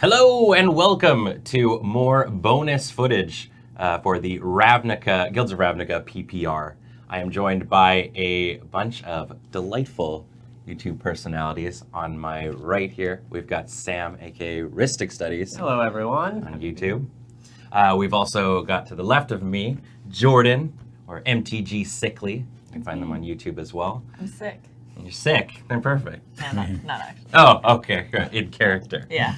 Hello and welcome to more bonus footage for the Guilds of Ravnica PPR. I am joined by a bunch of delightful YouTube personalities. On my right here, we've got Sam, aka Ristic Studies. Hello, everyone. On YouTube. We've also got to the left of me, Jordynne, or MTG Sickly. You can find them on YouTube as well. I'm sick. You're sick. They're perfect. No, not actually. Oh, okay. In character. Yeah.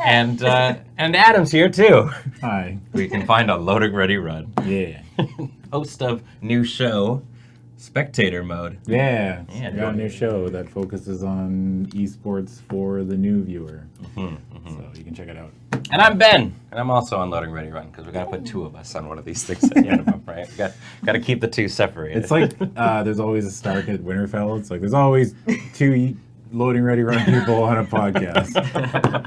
And Adam's here too. Hi. We can find on LoadingReadyRun. Yeah. Host of new show, Spectator Mode. Yeah. Yeah, We got a new show that focuses on esports for the new viewer. So you can check it out. And I'm Ben, and I'm also on LoadingReadyRun because we got to put two of us on one of these things at the end of them, right? Got to keep the two separated. It's like there's always a Stark at Winterfell. It's like there's always two Loading Ready Run people on a podcast.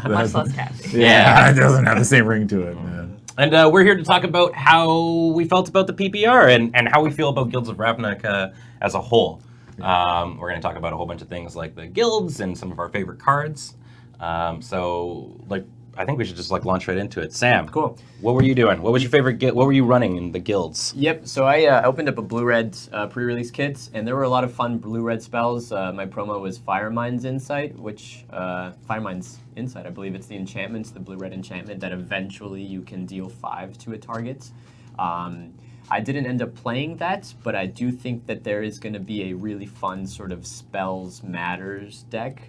Much less catchy. Yeah, it doesn't have the same ring to it, man. And we're here to talk about how we felt about the PPR and how we feel about Guilds of Ravnica as a whole. We're going to talk about a whole bunch of things like the guilds and some of our favorite cards. I think we should just launch right into it. Sam, Cool. What were you doing? What was your favorite guild? What were you running in the guilds? Yep, so I opened up a blue-red pre-release kit, and there were a lot of fun blue-red spells. My promo was Firemind's Insight, which, Firemind's Insight, I believe it's the enchantment, the blue-red enchantment, that eventually you can deal 5 to a target. I didn't end up playing that, but I do think that there is going to be a really fun sort of spells matters deck.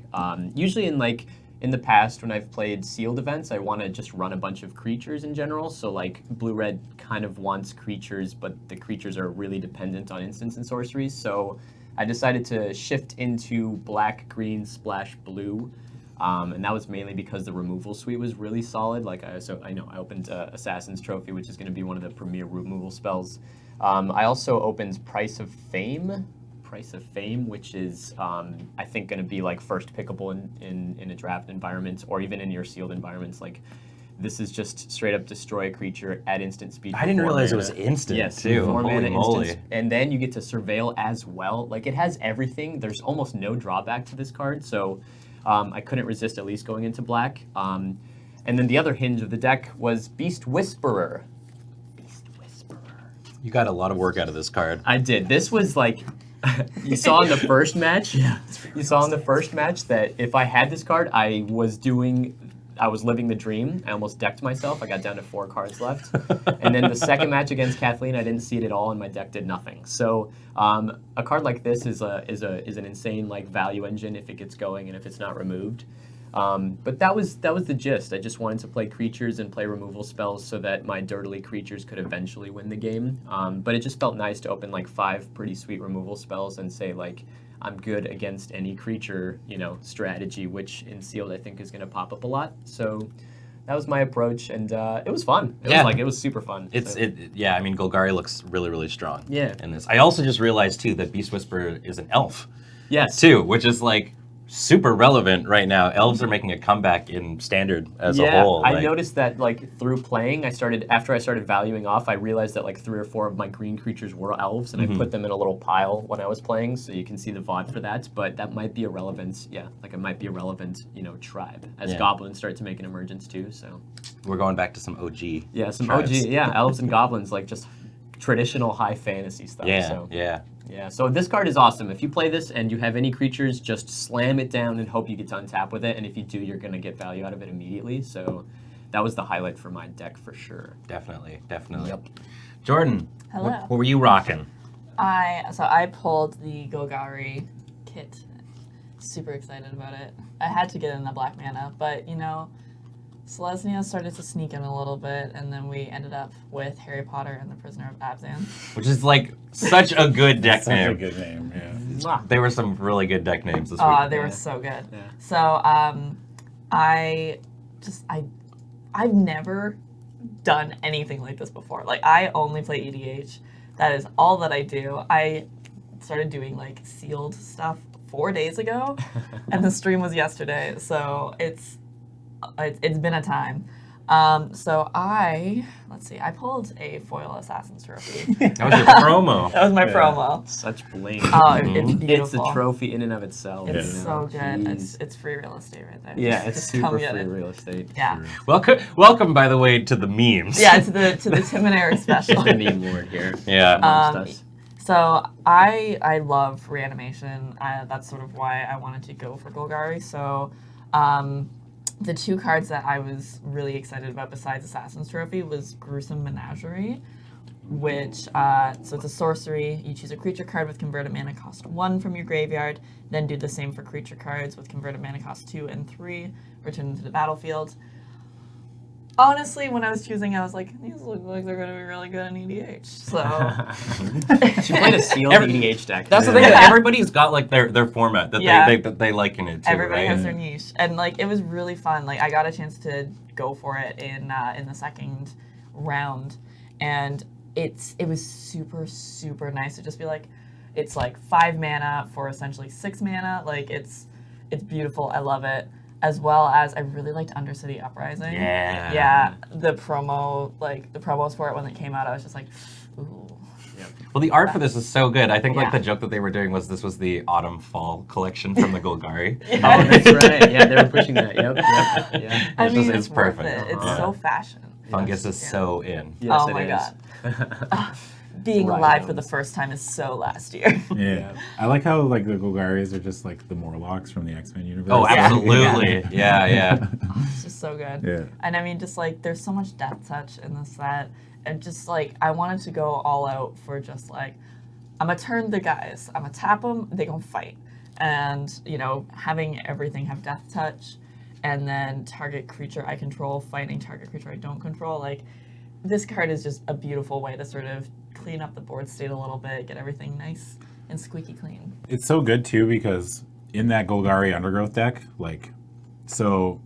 Usually in the past, when I've played sealed events, I want to just run a bunch of creatures in general. So blue-red kind of wants creatures, but the creatures are really dependent on instants and sorceries. So I decided to shift into black-green splash blue. And that was mainly because the removal suite was really solid. I opened Assassin's Trophy, which is going to be one of the premier removal spells. I also opened Price of Fame, which is, I think, going to be first pickable in a draft environment or even in your sealed environments. This is just straight up destroy a creature at instant speed. I didn't realize it was instant too. 4 Holy mana moly. instant. And then you get to surveil as well. It has everything. There's almost no drawback to this card, so I couldn't resist at least going into black. And then the other hinge of the deck was Beast Whisperer. You got a lot of work out of this card. I did. This was you saw in the first match. Yeah, you saw in the first match that if I had this card, I was living the dream. I almost decked myself. I got down to 4 cards left. And then the second match against Kathleen, I didn't see it at all, and my deck did nothing. So a card like this is an insane value engine if it gets going and if it's not removed. But that was the gist. I just wanted to play creatures and play removal spells so that my dirtily creatures could eventually win the game. But it just felt nice to open 5 pretty sweet removal spells and say I'm good against any creature, strategy, which in sealed I think is going to pop up a lot. So that was my approach, and it was fun. It was super fun. Golgari looks really, really strong. Yeah. In this, I also just realized too that Beast Whisperer is an elf. Yes. Too, which is super relevant right now. Elves are making a comeback in Standard as a whole. I noticed that through playing, after I started valuing off, I realized that 3 or 4 of my green creatures were elves, and I put them in a little pile when I was playing, so you can see the VOD for that. But that might be a relevant, tribe as goblins start to make an emergence too. So we're going back to some OG. Yeah, some tribes. OG. Yeah, elves and goblins, just traditional high fantasy stuff. Yeah, so this card is awesome. If you play this and you have any creatures, just slam it down and hope you get to untap with it. And if you do, you're going to get value out of it immediately. So that was the highlight for my deck for sure. Definitely. Yep. Jordynne, Hello. What were you rocking? I pulled the Golgari kit. Super excited about it. I had to get in the black mana, but Selesnya started to sneak in a little bit, and then we ended up with Harry Potter and the Prisoner of Abzan. Which is such a good deck Such name. a good name, yeah. There were some really good deck names this week. They were so good. Yeah. So I've never done anything like this before. I only play EDH. That is all that I do. I started doing sealed stuff 4 days ago, and the stream was yesterday. So it's been a time. So let's see, I pulled a foil Assassin's Trophy. That was your promo. That was my Yeah. promo. Such bling. Oh, it's Mhm. beautiful. It's a trophy in and of itself. It's you know? so good. Jeez. It's free real estate right there. Yeah, it's Just come super get free it. real estate. Yeah. Welcome, by the way, to the memes. Yeah, to the Tim and Eric special. The meme lord here. Yeah. Amongst us. So I love reanimation. That's sort of why I wanted to go for Golgari. So the two cards that I was really excited about besides Assassin's Trophy was Gruesome Menagerie, which, so it's a sorcery. You choose a creature card with converted mana cost 1 from your graveyard, then do the same for creature cards with converted mana cost 2 and 3, return them to the battlefield. Honestly, when I was choosing, I was like, these look like they're going to be really good in EDH. So She played a sealed EDH deck. That's the thing. Yeah. Everybody's got like their format that Yeah. they like in it too. everybody right? has their niche, and like it was really fun. Like I got a chance to go for it in the second round, and it was super nice to just be like, it's like 5 mana for essentially 6 mana. Like it's beautiful. I love it. As well as I really liked Undercity Uprising. Yeah. Yeah. The promos for it when it came out, I was just like, ooh. Well, the art for this is so good. I think like Yeah. the joke that they were doing was this was the autumn fall collection from the Golgari. Oh, that's right. Yeah, they were pushing that. Yep. Yeah. I It's mean, just- it's it's worth perfect. it. It's Yeah. so fashion. Fungus is Yeah. so in. Yes, Oh it my is. God. Being Right alive on. for the first time is so last year. Yeah. I like how like the Golgaris are just like the Morlocks from the X-Men universe. Oh, Yeah. absolutely. Yeah. It's just so good. Yeah. And I mean, just like, there's so much death touch in this set. And just like, I wanted to go all out for just like, I'm gonna turn the guys, I'm gonna tap them, they gonna fight. And, you know, having everything have death touch, and then target creature I control fighting target creature I don't control. Like, this card is just a beautiful way to sort of clean up the board state a little bit, get everything nice and squeaky clean. It's so good too because in that Golgari Undergrowth deck, like, so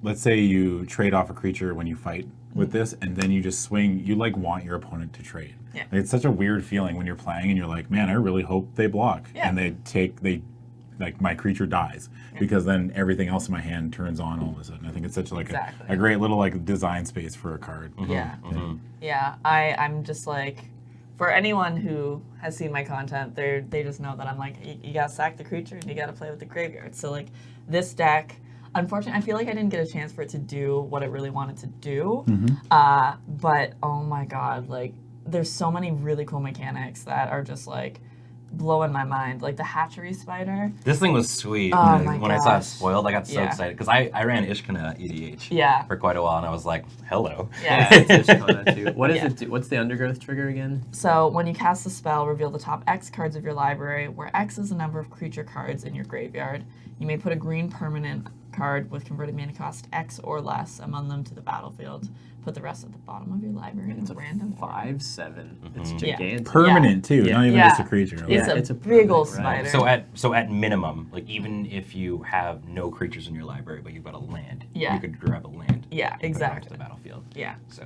let's say you trade off a creature when you fight with this, and then you just swing, you like want your opponent to trade. Yeah. Like, it's such a weird feeling when you're playing and you're like, man, I really hope they block. Yeah. And they like my creature dies because then everything else in my hand turns on all of a sudden. I think it's such like Exactly. a great little like design space for a card. Yeah. Mhm. Yeah, I'm just like, for anyone who has seen my content, they just know that I'm like, you gotta sack the creature and you gotta play with the graveyard. So like, this deck, unfortunately, I feel like I didn't get a chance for it to do what it really wanted to do. But oh my god, like, there's so many really cool mechanics that are just like blowing my mind. Like the hatchery spider. This thing was sweet. Oh my when I saw it gosh. spoiled, I got so Yeah. excited because I ran Ishkana EDH Yeah. for quite a while, and I was like, hello. Yeah. It's Ishkana too. What does Yeah. it do? What's the Undergrowth trigger again? So when you cast a spell, reveal the top X cards of your library, where X is the number of creature cards in your graveyard. You may put a green permanent card with converted mana cost X or less among them to the battlefield. Put the rest at the bottom of your library in It's a a random order. 5/7. It's Mhm. Yeah. gigantic. Permanent too, Yeah. not even Yeah. just a creature. It's Yeah, a it's a big ol' permanent, right. spider. So at minimum, like even if you have no creatures in your library, but you've got a land, Yeah. you could grab a land. Yeah, and put it onto exactly. the battlefield. Yeah, So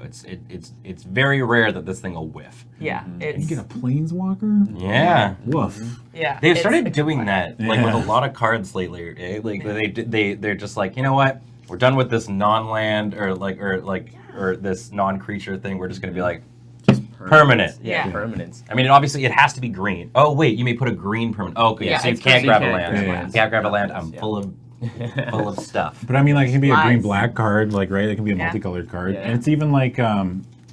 it's very rare that this thing will whiff. yeah, And it's you get a planeswalker? Yeah. Woof. yeah. They've it's started a doing good that one. like with Yeah. a lot of cards lately. Eh? Like Yeah. they're just like, you know what? We're done with this non-land or this non-creature thing. We're just gonna be like, Just Permanent. Yeah. Permanence. I mean, obviously it has to be green. Oh wait, you may put a green permanent. Oh, okay, Yeah, so you it's can't green, grab so a you land. can't grab You can't grab a land. Yeah. I'm full of stuff. But I mean, like, it can be a Lies. green-black card, like, right? It can be a Yeah. multicolored card. Yeah. And it's even like,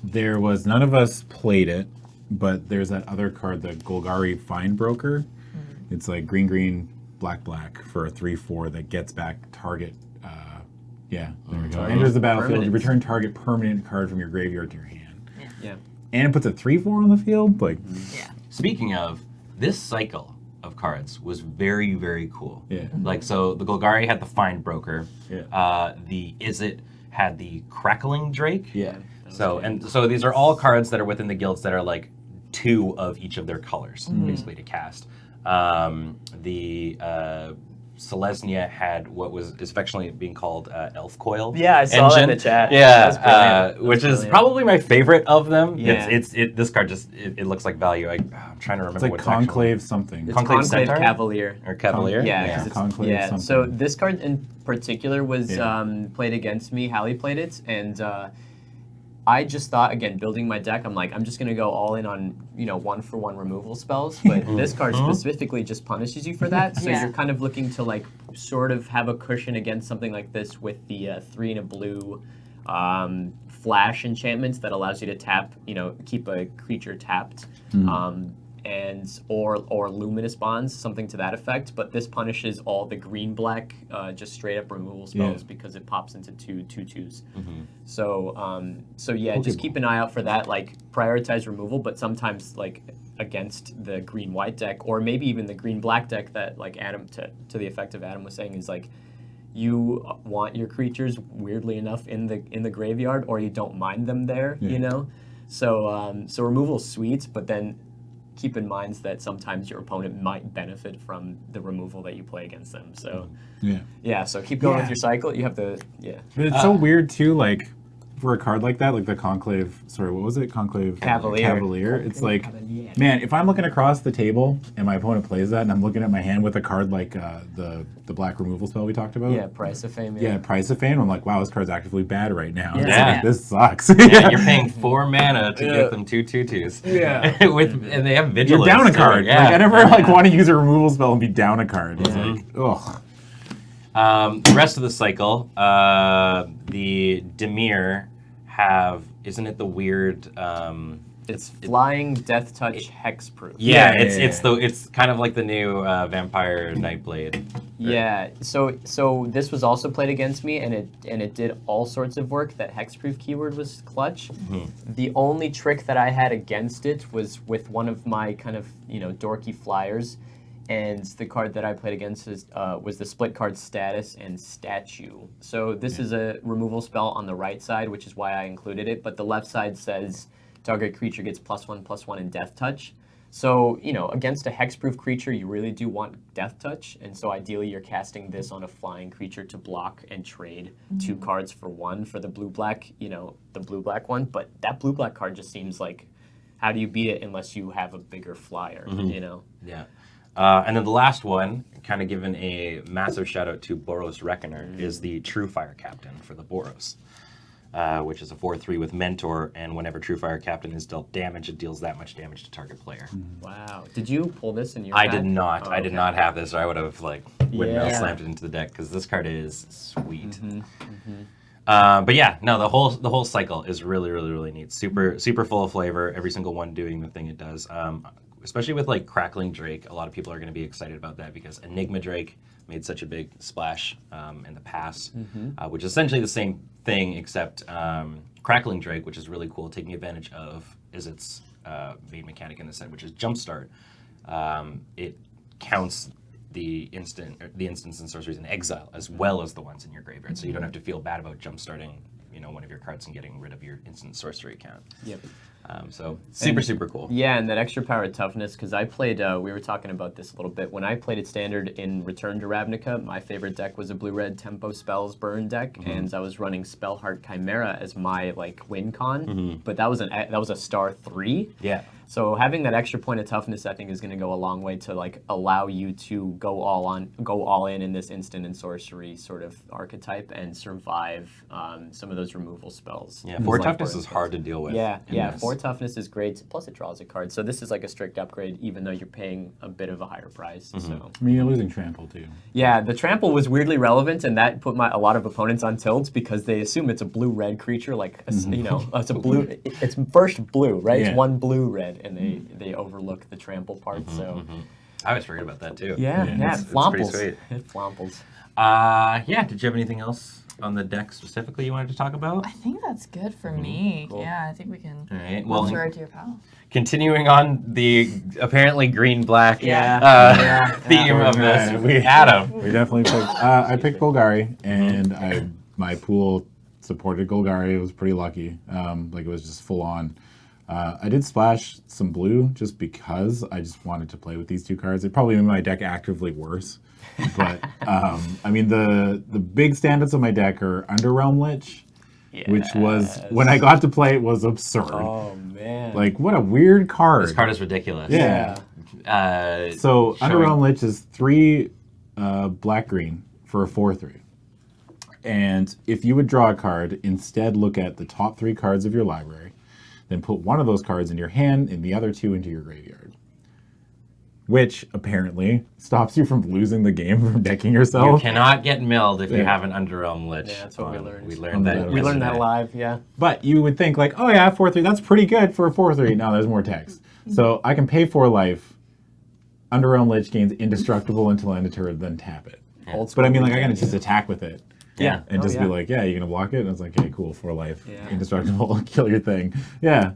there was, none of us played it, but there's that other card, the Golgari Find Broker. It's like green, black for a 3/4 that gets back target. Yeah, there we go. Target Enters the battlefield. You permanents. return target permanent card from your graveyard to your hand. Yeah. And it puts a 3/4 on the field. Like, Yeah, Speaking of, this cycle of cards was very, very cool. yeah. Like, so the Golgari had the Find Broker. Yeah. The Izzet had the Crackling Drake. Yeah. So these are all cards that are within the guilds that are like 2 of each of their colors, basically, to cast. The Selesnya had what is affectionately being called Elf Coil. Yeah, I saw that in the engine. chat. Yeah, That's brilliant. That's which is brilliant. probably my favorite of them. Yeah. This card just it looks like value. I'm trying to remember It's like what it's Conclave something. It's Conclave Conclave Centaur? Cavalier. or Cavalier. Yeah, 'cause it's, Conclave yeah. something. So this card in particular was Yeah. played against me. Hallie played it, and I just thought, again, building my deck, I'm like, I'm just gonna go all in on 1-for-1 removal spells. But this card specifically just punishes you for that. So Yeah. you're kind of looking to like sort of have a cushion against something like this with the 3 and a blue flash enchantments that allows you to tap, keep a creature tapped. Or luminous bonds, something to that effect. But this punishes all the green-black, just straight up removal spells because it pops into 2/2s. So yeah, just keep an eye out for that. Like prioritize removal, but sometimes like against the green-white deck, or maybe even the green-black deck that like Adam to the effect of Adam was saying is like you want your creatures weirdly enough in the graveyard, or you don't mind them there. So removal's sweet, but then keep in mind that sometimes your opponent might benefit from the removal that you play against them. So so keep going with your cycle. You have to But it's so weird too, like for a card like that, like the Conclave. Sorry, what was it? Conclave Cavalier. It's like, man, if I'm looking across the table and my opponent plays that, and I'm looking at my hand with a card like the black removal spell we talked about. Yeah, Price of Fame. Yeah, Price of Fame. I'm like, wow, this card's actively bad right now. It's Yeah. like, this sucks. Yeah, you're paying 4 mana to get them 2/2s. Yeah. and they have You're vigilance. down a too. card. Yeah. Like I never want to use a removal spell and be down a card. It's like, ugh. The rest of the cycle, the Dimir isn't it the weird? It's flying Death Touch Hexproof. Yeah, Yeah, it's kind of like the new Vampire Nightblade. Yeah, so this was also played against me, and it did all sorts of work. That hexproof keyword was clutch. The only trick that I had against it was with one of my kind of dorky flyers, and the card that I played against was the split card Status and Statue. So this is a removal spell on the right side, which is why I included it, but the left side says target creature gets +1/+1 in Death Touch. So, against a hexproof creature, you really do want Death Touch, and so ideally you're casting this on a flying creature to block and trade 2 cards for 1 for the blue-black, the blue-black one, but that blue-black card just seems like, how do you beat it unless you have a bigger flyer, Yeah. And then the last one, kind of given a massive shout out to Boros Reckoner, is the True Fire Captain for the Boros. Which is a 4/3 with Mentor, and whenever True Fire Captain is dealt damage, it deals that much damage to target player. Wow. Did you pull this in your I pack? did not. I did not have this, or I would have windmill Yeah. slammed it into the deck because this card is sweet. But yeah, no, the whole cycle is really, really, really neat. Super full of flavor. Every single one doing the thing it does. Especially with Crackling Drake, a lot of people are going to be excited about that because Enigma Drake made such a big splash in the past, which is essentially the same thing except Crackling Drake, which is really cool, taking advantage of Izzet's main mechanic in the set, which is Jumpstart. It counts the instants and sorceries in exile as well as the ones in your graveyard, so you don't have to feel bad about jumpstarting one of your cards and getting rid of your instant sorcery count. Yep. So super cool. Yeah, and that extra power of toughness, because I played, we were talking about this a little bit. When I played it standard in Return to Ravnica, my favorite deck was a blue-red tempo spells burn deck, and I was running Spellheart Chimera as my win con, but that was a star 3. Yeah. So having that extra point of toughness, I think, is going to go a long way to allow you to go all in this instant and sorcery sort of archetype and survive some of those removal spells. Yeah, 4 toughness is hard to deal with. Yeah, 4 toughness is great. Plus it draws a card, so this is a strict upgrade, even though you're paying a bit of a higher price. So I mean, you're losing trample too. yeah, the trample was weirdly relevant, and that put a lot of opponents on tilts because they assume it's a blue-red creature, it's a blue. It's first blue, right? Yeah. It's 1 blue-red, and they overlook the trample part. So I always forget about that too. yeah, It's it pretty flomples. sweet. It flomples. Yeah, did you have anything else on the deck specifically you wanted to talk about? I think that's good for me. Cool. Yeah, I think we can All right, move well, forward to your pal. continuing on the apparently green-black theme Yeah. of this, We- Adam. We definitely picked. I picked Golgari, and my pool supported Golgari. It was pretty lucky. It was just full on. I did splash some blue just because I just wanted to play with these 2 cards. It probably made my deck actively worse. But I mean, the big standouts of my deck are Underrealm Lich, which was when I got to play it was absurd. Oh man! Like what a weird card. This card is ridiculous. Yeah. So showing- Underrealm Lich is 3 black-green for a 4/3. And if you would draw a card, instead look at the top 3 cards of your library, then put one of those cards in your hand and the other 2 into your graveyard. Which apparently stops you from losing the game from decking You yourself. cannot get milled if you Yeah. have an Underrealm Lich. Yeah, that's what we learned. We learned that. We learned that yesterday. live. Yeah. But you would think like, oh yeah, 4/3, that's pretty good for a 4/3. Now there's more text. So I can pay 4 life. Underrealm Lich gains indestructible until end of turn, then tap it. Old school But I mean, like I gotta weekend, just attack with it. Yeah. And Oh, just yeah. be like, yeah, you're gonna block it? And it's like, hey, cool, 4 life, Yeah. indestructible, kill your thing. Yeah,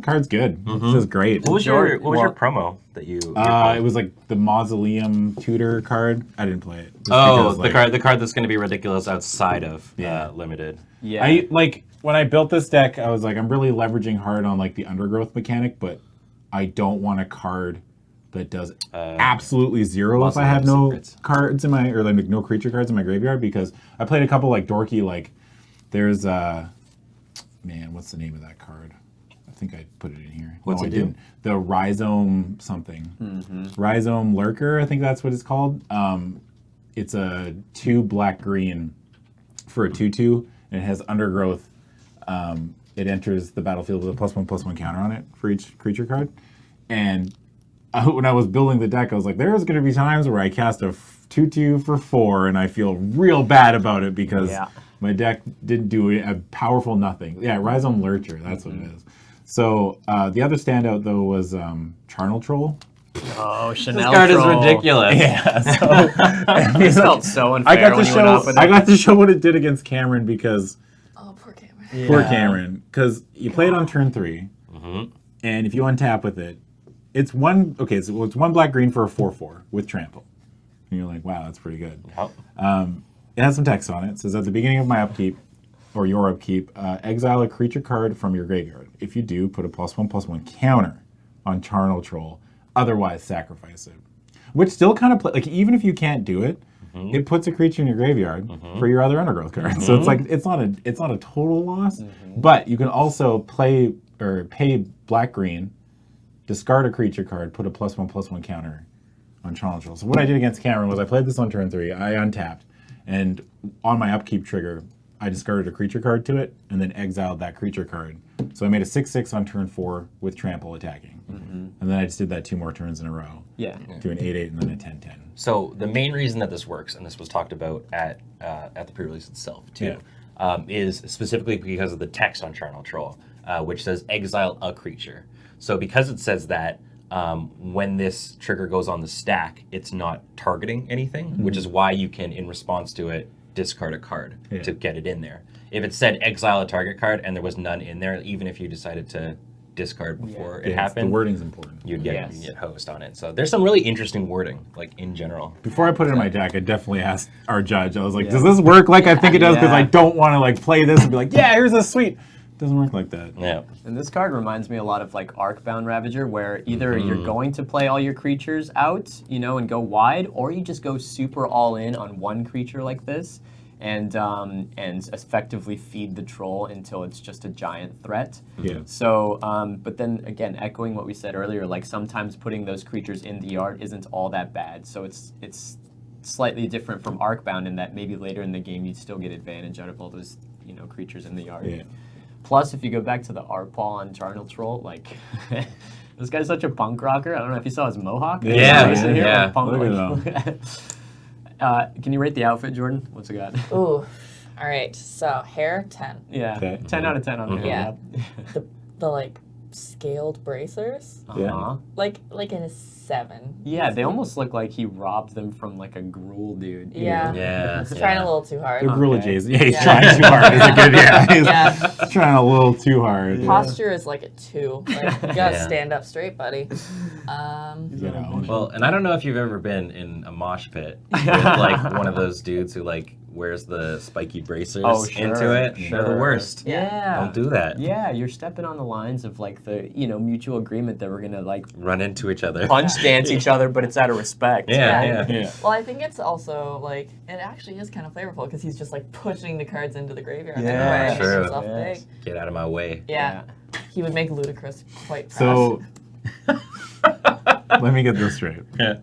card's good. This is great. What was Jord- your promo that you? It was like the Mausoleum Tutor card. I didn't play it. Just Oh, because, the card that's going to be ridiculous outside of Yeah. limited. Yeah. I like when I built this deck, I was like, I'm really leveraging hard on like the Undergrowth mechanic, but I don't want a card that does absolutely zero if I have no Secrets. cards in my, or like no creature cards in my graveyard, because I played a couple like dorky, like there's man, what's the name of that card? I think I put it in here. What's No, it I do? didn't. The Rhizome something. Rhizome Lurker, I think that's what it's called. It's a 2 black-green for a 2/2, and it has Undergrowth. It enters the battlefield with a +1/+1 counter on it for each creature card. And when I was building the deck, I was like, there's going to be times where I cast a 2/2 for 4, and I feel real bad about it because Yeah. my deck didn't do a powerful nothing. Yeah, Rhizome Lurcher, that's what it is. So the other standout, though, was Charnel Troll. Oh, This Chanel card is troll. ridiculous. Yeah, so It felt so unfair I got to when you went off with I it. got to show what it did against Cameron because Oh, poor Cameron. Yeah. poor Cameron, because you play it on turn 3, Mhm. and if you untap with it, it's one. Okay, so it's 1 black green for a 4/4 with trample, and you're like, wow, that's pretty good. Yep. It has some text on it. It says at the beginning of my upkeep, or your upkeep, exile a creature card from your graveyard. If you do, put a +1/+1 counter on Charnel Troll. Otherwise, sacrifice it. Which still kind of like even if you can't do it, it puts a creature in your graveyard for your other Undergrowth card. So it's like it's not a total loss, but you can also play or pay black green, discard a creature card, put a +1/+1 counter on Charnel Troll. So what I did against Cameron was I played this on turn 3. I untapped, and on my upkeep trigger, I discarded a creature card to it and then exiled that creature card. So I made a 6/6 on turn 4 with trample attacking. And then I just did that 2 more turns in a row. Yeah. Do an 8/8 and then a 10/10. So the main reason that this works, and this was talked about at the pre-release itself too, is specifically because of the text on Charnel Troll, which says exile a creature. So because it says that, when this trigger goes on the stack, it's not targeting anything, which is why you can, in response to it, discard a card to get it in there. If it said exile a target card and there was none in there, even if you decided to discard before it The happened, wording's important. you'd get Yes. you'd get host on it. So there's some really interesting wording, like in general. Before I put it in my deck, I definitely asked our judge. I was like, does this work like I think it does? Because I don't want to like play this and be like, yeah, here's this sweet. It doesn't work like that. Yeah. And this card reminds me a lot of like Arcbound Ravager, where either you're going to play all your creatures out, you know, and go wide, or you just go super all in on one creature like this, and effectively feed the troll until it's just a giant threat. Yeah. So, but then again, echoing what we said earlier, like sometimes putting those creatures in the yard isn't all that bad. So it's slightly different from Arcbound in that maybe later in the game you'd still get advantage out of all those, you know, creatures in the yard. Yeah. Plus, if you go back to the art ball on Charnel Troll, like this guy's such a punk rocker. I don't know if you saw his mohawk. Yeah, He's in here yeah. with punk, Look like- can you rate the outfit, Jordynne? What's it got? Ooh. All right. So hair 10. Yeah, Okay. 10 out of 10 on the Yeah. The like scaled bracers, Uh-huh. like in a 7. Yeah, they almost look like he robbed them from like a gruel dude. you Yeah. know? Yeah. He's trying a little too hard. The Gorilla Okay. Jason. Yeah, he's Yeah. trying too hard. He's a good, He's Yeah. trying a little too hard. Posture is like a 2. Like, you gotta Yeah. stand up straight, buddy. You know. Well, and I don't know if you've ever been in a mosh pit with like one of those dudes who like wears the spiky bracers Oh, sure, into it. They're the sure. worst. Yeah. Don't do that. Yeah, you're stepping on the lines of like the mutual agreement that we're gonna like Run into each other. punch dance each other, but it's out of respect. Yeah. Yeah. Well, I think it's also like it actually is kind of flavorful because he's just like pushing the cards into the graveyard. Yeah, anyway, and true. makes himself Yes. big. Get out of my way. Yeah. He would make Ludicrous quite proud. So, let me get this straight. Yeah.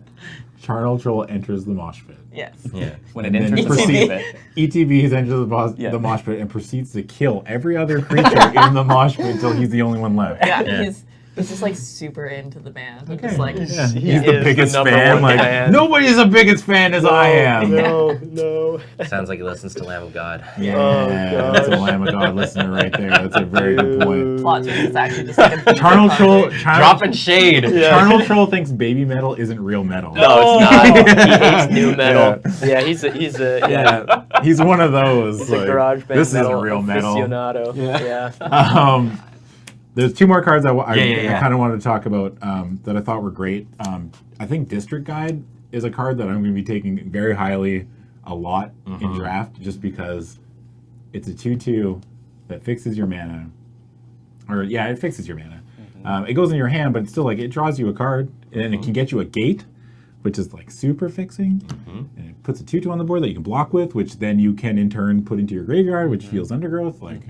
Charnel Troll enters the mosh pit. yes. Yeah. When And it then enters the proceed- mosh pit. ETBs enters Yeah. the mosh pit and proceeds to kill every other creature in the mosh pit until he's the only one left. Yeah, Yeah. he's just like super into the band. He's Okay. just like Yeah. He He's the is biggest the number fan. one Like fan. nobody's the biggest fan as I am. No. Sounds like he listens to Lamb of God. Yeah, Oh, that's a gosh. Lamb of God listener right there. That's a very good point. plot twist is actually just like a Charnel Troll, Dropping shade. Charnel Troll thinks baby metal isn't real metal. No, it's not. He hates new metal. Yeah, he's a Yeah, he's one of those. He's like, a garage band this metal isn't real metal. aficionado. Yeah. Yeah. There's two more cards I Yeah. kind of wanted to talk about that I thought were great. I think District Guide is a card that I'm going to be taking very highly a lot in draft just because it's a 2/2 that fixes your mana. Or, yeah, it fixes your mana. It goes in your hand, but it's still like it draws you a card and it can get you a gate, which is like super fixing. And it puts a 2/2 on the board that you can block with, which then you can in turn put into your graveyard, which feels Undergrowth. Like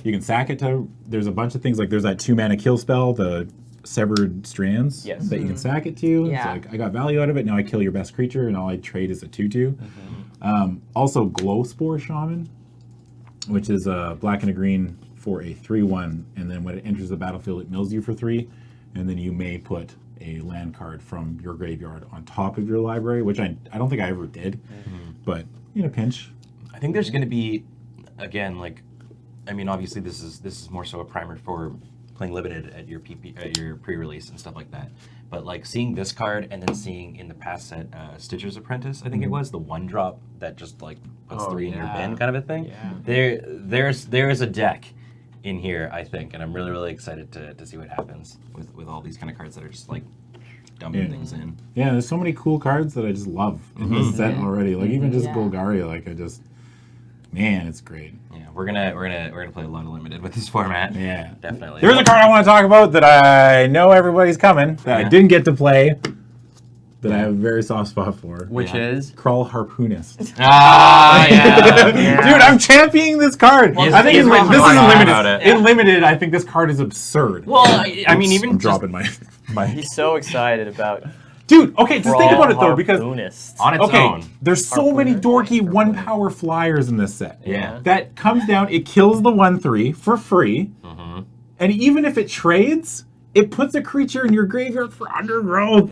you can sack it to. There's a bunch of things like there's that 2-mana kill spell, the Severed Strands, Yes. that you can sack it to. Yeah. It's like I got value out of it. Now I kill your best creature, and all I trade is a 2/2. Also, Glow Spore Shaman, which is a black and a green for a 3/1, and then when it enters the battlefield, it mills you for 3, and then you may put a land card from your graveyard on top of your library, which I don't think I ever did, but in a pinch. I think there's going to be, again, like, I mean, obviously this is more so a primer for playing limited at your pre-release and stuff like that. But like seeing this card and then seeing in the past set Stitcher's Apprentice, I think it was the 1-drop that just like puts 3 in your yeah. bin kind of a thing. Yeah. There is a deck in here, I think, and I'm really excited to see what happens with all these kind of cards that are just like dumping things in. Yeah, there's so many cool cards that I just love in this set already. Like even just Yeah. Golgari, like man, it's great. Yeah, we're gonna play a lot of limited with this format. Yeah. Definitely. There's a card I want to talk about that I know everybody's coming that I didn't get to play that I have a very soft spot for. Which is Crawl Harpoonist. Ah, yeah. Dude, I'm championing this card. He's- I think he's this really is talking limited. about it. In limited, I think this card is absurd. Well, I mean, even I'm just dropping my. he's so excited about Dude, okay, just think about it though, because Harpoonist. on its okay, own. there's so many dorky 1-power flyers in this set. Yeah. That comes down, it kills the 1/3 for free, and even if it trades, it puts a creature in your graveyard for Undergrowth.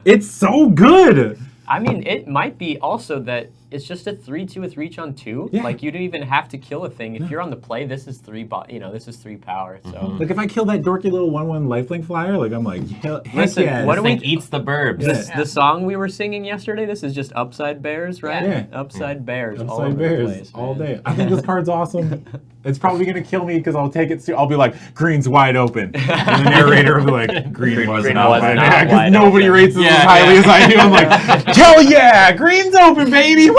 It's so good. I mean, it might be also that it's just a 3/2 with reach on 2. Yeah. Like you don't even have to kill a thing. If you're on the play, this is 3 this is 3 power. So Like if I kill that dorky little 1/1 lifelink flyer, like I'm like, heck Listen, yes. what do Think we- eats the burbs. Yeah. the song we were singing yesterday, this is just Upside Bears, right? Yeah. Upside Bears all Upside over Bears the place. all man. day. I think this card's awesome. It's probably gonna kill me because I'll take it. I'll be like, green's wide open, and the narrator will be like, green wasn't was wide not open. Because wide nobody open. rates this Yeah, as highly yeah. as I do. I'm like, hell yeah, green's open, baby, woo!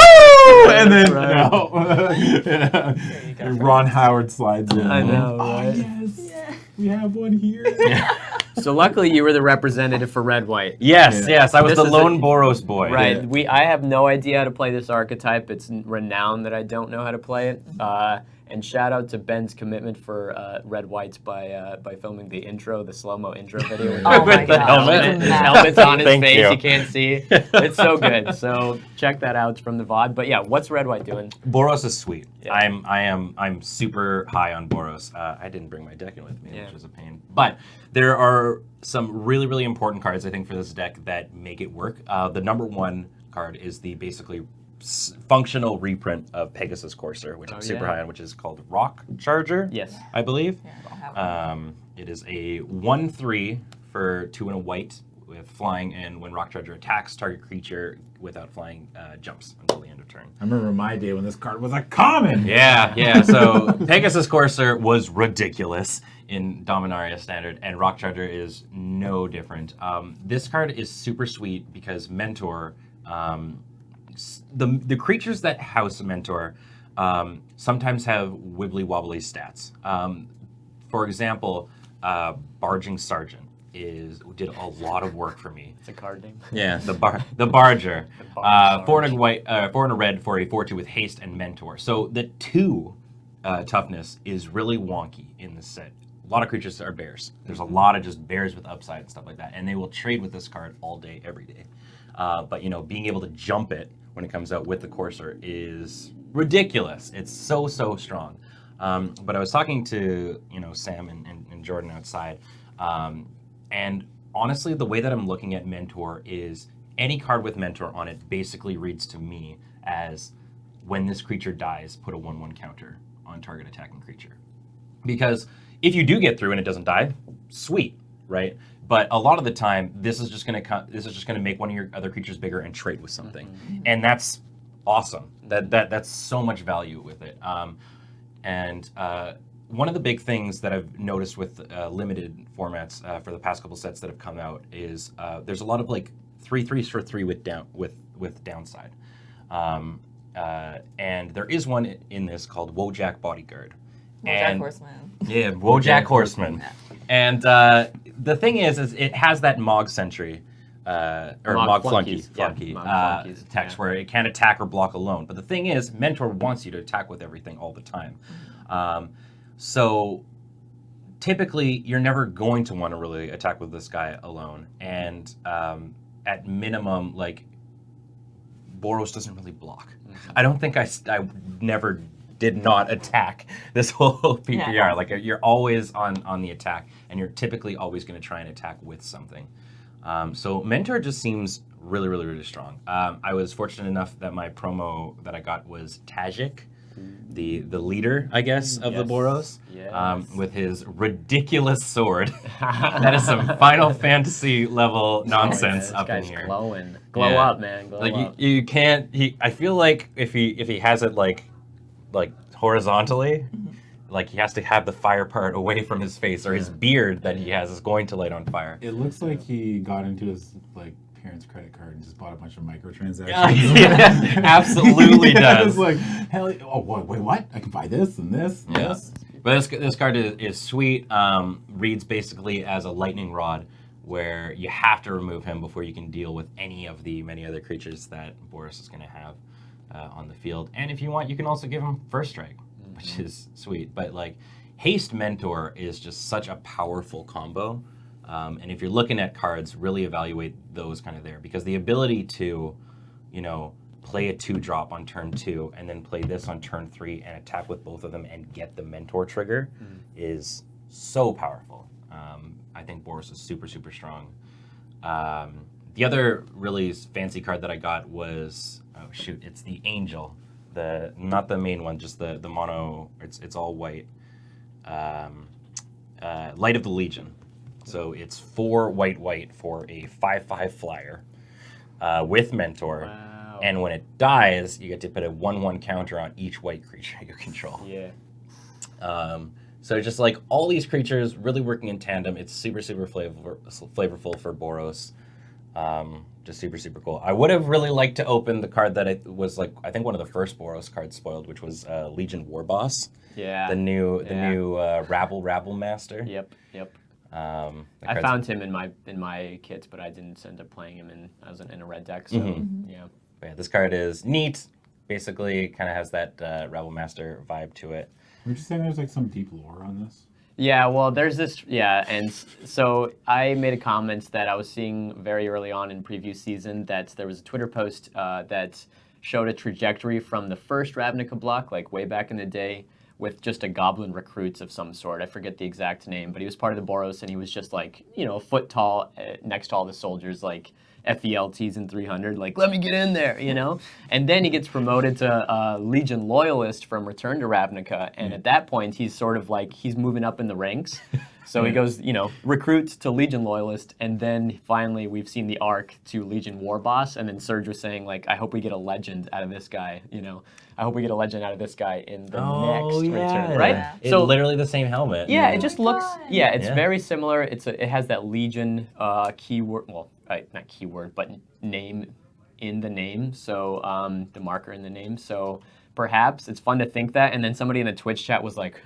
And then That's Ron Howard slides in. I know, Oh right? yes, we have one here. So luckily you were the representative for Red White. Yes, yes. I was This the is lone a- Boros boy. Right. I have no idea how to play this archetype. It's renowned that I don't know how to play it. And shout out to Ben's commitment for Red Whites by filming the intro, the slow-mo intro video. Oh my With the gosh. helmet. His helmet's on his Thank face. you. You can't see. It's so good. So check that out. It's from the VOD. But yeah, what's Red White doing? Boros is sweet. Yeah. I'm super high on Boros. I didn't bring my deck in with me, Yeah. which was a pain. But there are some really important cards I think for this deck that make it work. The number 1 card is the basically functional reprint of Pegasus Courser, which I'm super yeah. high on, which is called Rock Charger. Yes. I believe. Yeah, I don't have one. It is a 1/3 for 2 and a white with flying, and when Rock Charger attacks, target creature without flying jumps until the end of turn. I remember my day when this card was a common. Yeah. So Pegasus Courser was ridiculous in Dominaria Standard, and Rock Charger is no different. This card is super sweet because Mentor the creatures that house Mentor sometimes have wibbly wobbly stats. For example, Barging Sergeant did a lot of work for me. It's a card name. Yeah, the Barger. Barge. 4 and a white, 4 and a red for a 4/2 with haste and Mentor. So the 2 toughness is really wonky in this set. A lot of creatures are bears. There's a lot of just bears with upside and stuff like that, and they will trade with this card all day, every day. But being able to jump it when it comes out with the Courser is ridiculous. It's so strong. But I was talking to Sam and Jordan outside, and honestly, the way that I'm looking at Mentor is any card with Mentor on it basically reads to me as when this creature dies, put a 1/1 counter on target attacking creature. Because if you do get through and it doesn't die, sweet, right? But a lot of the time, this is just going to make one of your other creatures bigger and trade with something, and that's awesome. That's so much value with it. One of the big things that I've noticed with limited formats for the past couple sets that have come out is there's a lot of like 3/3s for 3 with downside, and there is one in this called Wojak Bodyguard. Wojak Horseman. Yeah, Wojak Horseman. Yeah. And the thing is it has that Mog Sentry, or Mog Flunky text where it can attack or block alone. But the thing is, Mentor wants you to attack with everything all the time. So typically, you're never going to want to really attack with this guy alone. And at minimum, like, Boros doesn't really block. I don't think I never did not attack this whole PPR. Yeah. Like, you're always on the attack, and you're typically always going to try and attack with something. So Mentor just seems really strong. I was fortunate enough that my promo that I got was Tajik, the leader, I guess, of the Boros, with his ridiculous sword. That is some Final Fantasy level nonsense up in here. Glowing. Glow up, man. Glow up. You can't. I feel like if he has it like horizontally, like he has to have the fire part away from his face, or his beard that he has is going to light on fire. It looks like he got into his parents' credit card and just bought a bunch of microtransactions. Yeah, absolutely does. It's like, hell, wait, what? I can buy this and this. And this. But this card is sweet. Reads basically as a lightning rod, where you have to remove him before you can deal with any of the many other creatures that Boros is going to have on the field. And if you want, you can also give him first strike, which is sweet. But like, Haste Mentor is just such a powerful combo. And if you're looking at cards, really evaluate those kind of there, because the ability to, play a 2-drop on turn 2 and then play this on turn 3 and attack with both of them and get the Mentor trigger is so powerful. I think Boros is super strong. The other really fancy card that I got was, it's the Angel, not the main one, just the mono. It's all white. Light of the Legion. So it's 4 white for a 5/5 flyer with Mentor. Wow. And when it dies, you get to put a 1/1 counter on each white creature you control. Yeah. So just like all these creatures really working in tandem, it's super flavorful for Boros. Just super cool. I would have really liked to open the card that was I think one of the first Boros cards spoiled, which was Legion War Boss. Yeah. The new Rabble Master. Yep. I found him in my kits, but I didn't end up playing him, and I was in a red deck. So yeah. But yeah, this card is neat. Basically, kind of has that Rabble Master vibe to it. Would you say there's some deep lore on this? Yeah, well, there's this, and so I made a comment that I was seeing very early on in preview season that there was a Twitter post that showed a trajectory from the first Ravnica block, way back in the day, with just a goblin recruit of some sort. I forget the exact name, but he was part of the Boros, and he was just a foot tall next to all the soldiers, FELTs in 300, let me get in there, And then he gets promoted to Legion Loyalist from Return to Ravnica, and at that point, he's sort of he's moving up in the ranks. So he goes, recruit to Legion Loyalist, and then finally we've seen the arc to Legion War Boss, and then Serge was saying, I hope we get a legend out of this guy, I hope we get a legend out of this guy in the next return, right? Yeah. It's literally the same helmet. Yeah, it just looks, it's Yeah. very similar. It has that Legion keyword, well, not keyword, but name in the name, so the marker in the name. So perhaps it's fun to think that. And then somebody in the Twitch chat was like,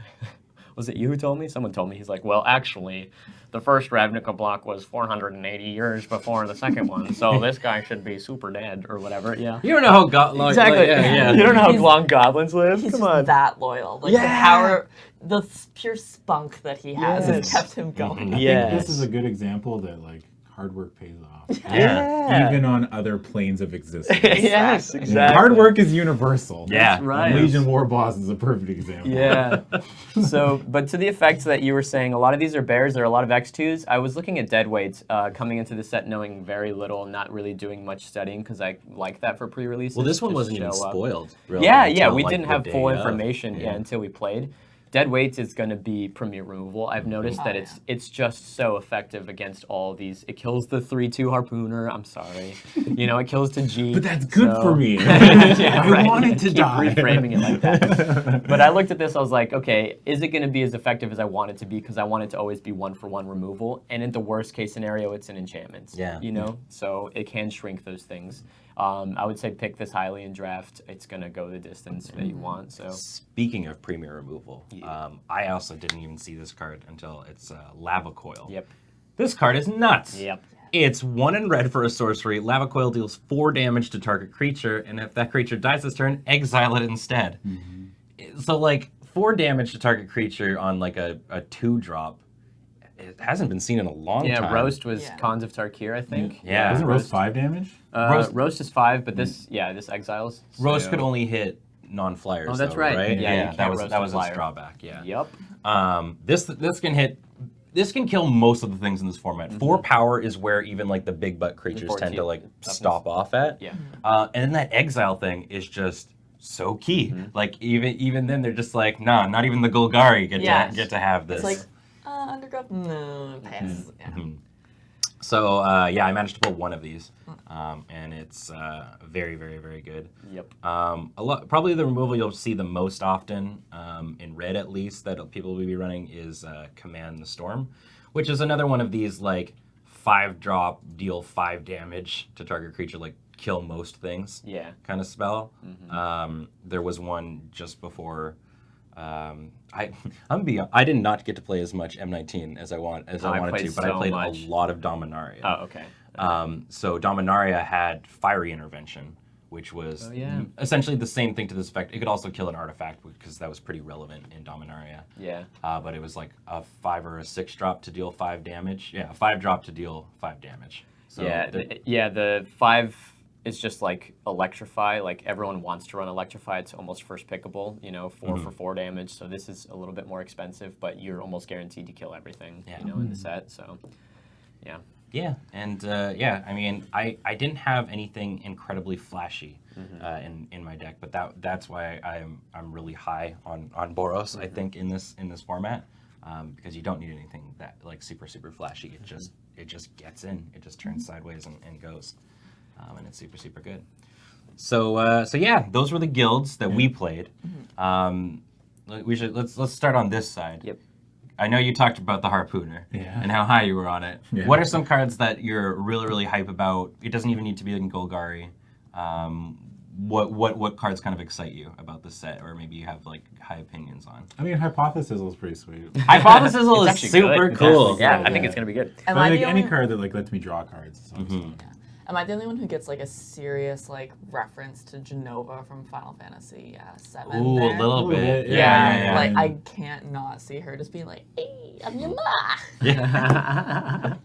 was it you who told me? Someone told me. He's like, well, actually, the first Ravnica block was 480 years before the second one, so this guy should be super dead or whatever. Yeah. You don't know how Exactly. yeah. You don't know how He's- long goblins live. He's Come just on. that loyal. Like Yeah. the power, the pure spunk that he has Yes. has kept him going. I Yes. think this is a good example that like hard work pays off. Yeah. Even on other planes of existence. Yes, Exactly. exactly. Hard work is universal. Yeah. That's right. Legion War Boss is a perfect example. Yeah. So, but to the effect that you were saying, a lot of these are bears. There are a lot of X2s. I was looking at deadweights coming into the set, knowing very little, not really doing much studying because I like that for pre-release. Well, this one wasn't even spoiled. Really, Yeah, until, we like, didn't the have day full of. information until we played. Dead weights is going to be premier removal. I've noticed that yeah. it's just so effective against all these. It kills the 3/2 harpooner. I'm sorry, it kills the G. But that's good so- for me. Yeah, I right. wanted to Keep die. reframing it like that. But I looked at this, I was like, okay, is it going to be as effective as I want it to be? Because I want it to always be 1-for-1 removal. And in the worst case scenario, it's an enchantment. Yeah. So it can shrink those things. I would say pick this highly in draft. It's going to go the distance that you want. So Speaking of premier removal, I also didn't even see this card until it's Lava Coil. Yep. This card is nuts. Yep. It's 1 in red for a sorcery. Lava Coil deals 4 damage to target creature, and if that creature dies this turn, exile it instead. So, like, 4 damage to target creature on, like, a 2-drop, it hasn't been seen in a long time. Yeah, Roast was Yeah. Cons of Tarkir, I think. Yeah. Isn't Roast 5 damage? Roast is 5, but this exiles. Roast so- could only hit non-flyers. Oh, that's though, right. right? Yeah, you that can't was roast that a was flyer. its drawback. Yeah. Yep. This can hit. This can kill most of the things in this format. 4 power is where even like the big butt creatures tend to 14 like toughness. stop off at. Yeah. And then that exile thing is just so key. Like even then they're just like, nah, not even the Golgari get to have this. It's like, Undergrowth? No, pass. Yeah. So I managed to pull one of these, and it's very, very, very good. Yep. Probably the removal you'll see the most often, in red at least, that people will be running is Command the Storm, which is another one of these like 5-drop, deal 5 damage to target creature, like kill most things. Yeah. Kind of spell. There was one just before. I did not get to play as much M19 as I wanted played to, but I so played much. a lot of Dominaria. Oh, okay. So Dominaria had Fiery Intervention, which was essentially the same thing to this effect. It could also kill an artifact because that was pretty relevant in Dominaria. Yeah. But it was like a 5 or a 6-drop to deal 5 damage. Yeah, a 5-drop to deal 5 damage. So the 5 is just like Electrify. Like everyone wants to run Electrify. It's almost first pickable, 4 for 4 damage. So this is a little bit more expensive, but you're almost guaranteed to kill everything, in the set. So, yeah. Yeah, and I mean, I didn't have anything incredibly flashy in my deck, but that's why I'm really high on Boros. I think in this format, because you don't need anything that like super flashy. It just gets in. It just turns sideways and goes, and it's super good. So yeah, those were the guilds that we played. Let's start on this side. Yep. I know you talked about the Harpooner and how high you were on it. Yeah. What are some cards that you're really hype about? It doesn't even need to be in Golgari. What cards kind of excite you about the set, or maybe you have like high opinions on? I mean, Hypothesis is pretty sweet. Hypothesis It's is actually super good. cool. Yeah, I Yeah. think it's gonna be good. Am But I like the any only, card that like lets me draw cards. So am I the only one who gets like a serious like reference to Genova from Final Fantasy VII? Ooh, there? a little bit. Yeah, Yeah. like I can't not see her just being like, "Hey, I'm your ma."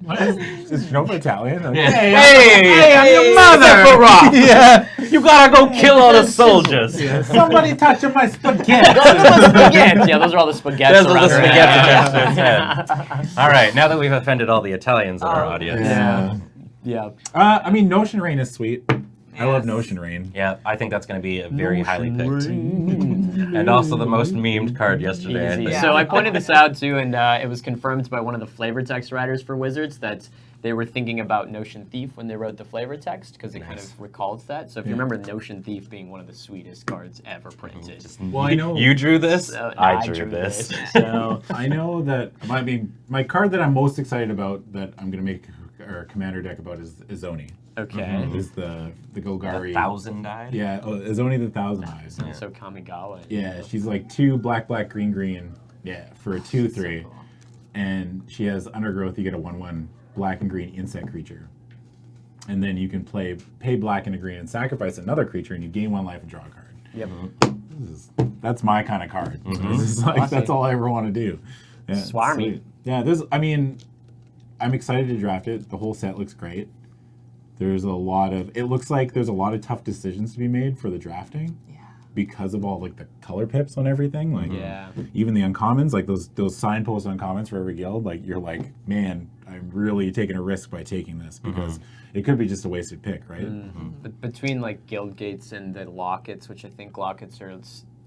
What is Genova Italian? Like, Hey, I'm your mother! yeah. You gotta go kill all the soldiers. Somebody touching my spaghetti. Yeah, those are all the spaghetti. Those are the spaghetti gestures. All right, now that we've offended all the Italians in our audience. Yeah. I mean, Notion Rain is sweet. I love Yes. Notion Rain. Yeah, I think that's going to be a very highly picked. And also the most memed card yesterday. Easy. Yeah. So I pointed this out too, and it was confirmed by one of the flavor text writers for Wizards that they were thinking about Notion Thief when they wrote the flavor text because it kind of recalls that. So if you remember Notion Thief being one of the sweetest cards ever printed. Well, I know You drew this? So, I drew this. So I know that. I mean, my card that I'm most excited about that I'm gonna make our commander deck about is Oni. Okay. Is the The Golgari. 1,000 died. Yeah, it's only the 1,000 eyes. Sounds so Kamigawa. Yeah, she's like 2 black, black, green, green. Yeah, for a 2/3. So cool. And she has Undergrowth. You get a 1/1 black and green insect creature. And then you can pay black and a green and sacrifice another creature, and you gain 1 life and draw a card. Yep. That's my kind of card. Mhm. This is like, Awesome. that's all I ever want to do. Yeah, it's Swarmy. sweet. Yeah, I'm excited to draft it. The whole set looks great. It looks like there's a lot of tough decisions to be made for the drafting Yeah. because of all like the color pips on everything. Like Yeah. even the uncommons, like those signpost uncommons for every guild, like you're like, man, I'm really taking a risk by taking this because it could be just a wasted pick, right? But between like guild gates and the lockets, which I think lockets are